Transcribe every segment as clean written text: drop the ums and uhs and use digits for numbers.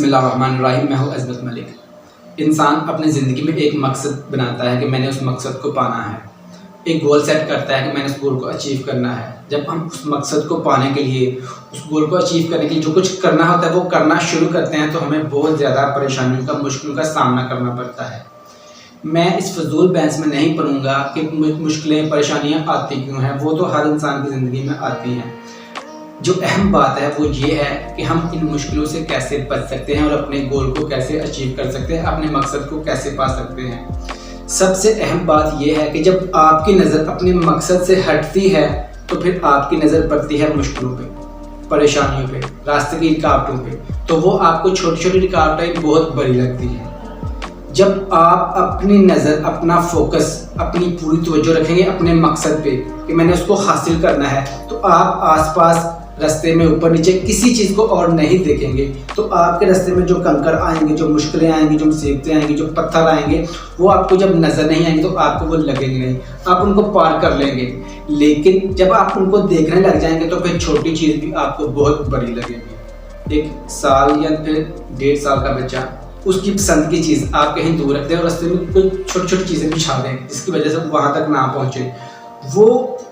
بسم اللہ الرحمن الرحیم۔ میں ہوں عظمت ملک۔ انسان اپنی زندگی میں ایک مقصد بناتا ہے کہ میں نے اس مقصد کو پانا ہے، ایک گول سیٹ کرتا ہے کہ میں نے اس گول کو اچیو کرنا ہے۔ جب ہم اس مقصد کو پانے کے لیے، اس گول کو اچیو کرنے کے لیے جو کچھ کرنا ہوتا ہے وہ کرنا شروع کرتے ہیں تو ہمیں بہت زیادہ پریشانیوں کا، مشکلوں کا سامنا کرنا پڑتا ہے۔ میں اس فضول بحث میں نہیں پڑوں گا کہ مشکلیں، پریشانیاں آتی کیوں ہیں، وہ تو ہر انسان کی زندگی میں آتی ہیں۔ جو اہم بات ہے وہ یہ ہے کہ ہم ان مشکلوں سے کیسے بچ سکتے ہیں اور اپنے گول کو کیسے اچیو کر سکتے ہیں، اپنے مقصد کو کیسے پا سکتے ہیں۔ سب سے اہم بات یہ ہے کہ جب آپ کی نظر اپنے مقصد سے ہٹتی ہے تو پھر آپ کی نظر پڑتی ہے مشکلوں پہ، پریشانیوں پہ، راستے کی رکاوٹوں پہ، تو وہ آپ کو چھوٹی چھوٹی رکاوٹیں بہت بڑی لگتی ہیں۔ جب آپ اپنی نظر، اپنا فوکس، اپنی پوری توجہ رکھیں گے اپنے مقصد پہ کہ میں نے اس کو حاصل کرنا ہے، تو آپ آس پاس راستے میں اوپر نیچے کسی چیز کو اور نہیں دیکھیں گے۔ تو آپ کے راستے میں جو کنکر آئیں گے، جو مشکلیں آئیں گی، جو مصیبتیں آئیں گی، جو پتھر آئیں گے، وہ آپ کو جب نظر نہیں آئیں گے تو آپ کو وہ لگیں گے نہیں، آپ ان کو پار کر لیں گے۔ لیکن جب آپ ان کو دیکھنے لگ جائیں گے تو پھر چھوٹی چیز بھی آپ کو بہت بڑی لگے گی۔ ایک سال یا پھر 1.5 سال کا بچہ، اس کی پسند کی چیز آپ کہیں دور رکھ دیں اور راستے میں کوئی چھوٹی چھوٹی چیزیں بچھا دیں جس کی وجہ سے وہاں تک نہ پہنچے، وہ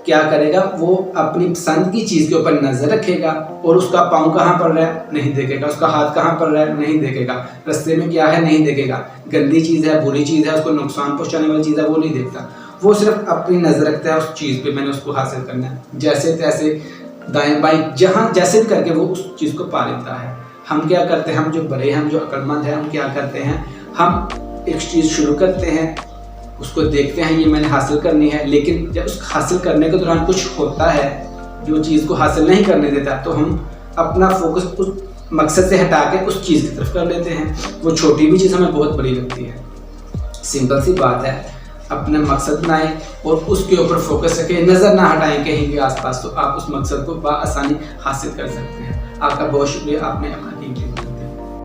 کیا کرے گا؟ وہ اپنی پسند کی چیز کے اوپر نظر رکھے گا اور اس کا پاؤں کہاں پر رہا ہے نہیں دیکھے گا، اس کا ہاتھ کہاں پر رہا ہے نہیں دیکھے گا، راستے میں کیا ہے نہیں دیکھے گا، گندی چیز ہے، بری چیز ہے، اس کو نقصان پہنچانے والی چیز ہے وہ نہیں دیکھتا، وہ صرف اپنی نظر رکھتا ہے اس چیز پہ، میں نے اس کو حاصل کرنا ہے، جیسے تیسے دائیں بائیں جہاں جیسے کر کے وہ اس چیز کو پا لیتا ہے۔ ہم کیا کرتے ہیں؟ ہم جو بڑے ہیں، ہم جو عقل مند ہیں، ہم کیا کرتے ہیں؟ ہم ایک چیز شروع کرتے ہیں، اس کو دیکھتے ہیں یہ میں نے حاصل کرنی ہے، لیکن جب اس حاصل کرنے کے دوران کچھ ہوتا ہے جو چیز کو حاصل نہیں کرنے دیتا تو ہم اپنا فوکس اس مقصد سے ہٹا کے اس چیز کی طرف کر لیتے ہیں۔ وہ چھوٹی بھی چیز ہمیں بہت بڑی لگتی ہے۔ سمپل سی بات ہے، اپنا مقصد بنائیں اور اس کے اوپر فوکس رکھیں، نظر نہ ہٹائیں کہیں بھی آس پاس، تو آپ اس مقصد کو بآسانی حاصل کر سکتے ہیں۔ آپ کا بہت شکریہ، آپ نے اپنا ٹائم دیا۔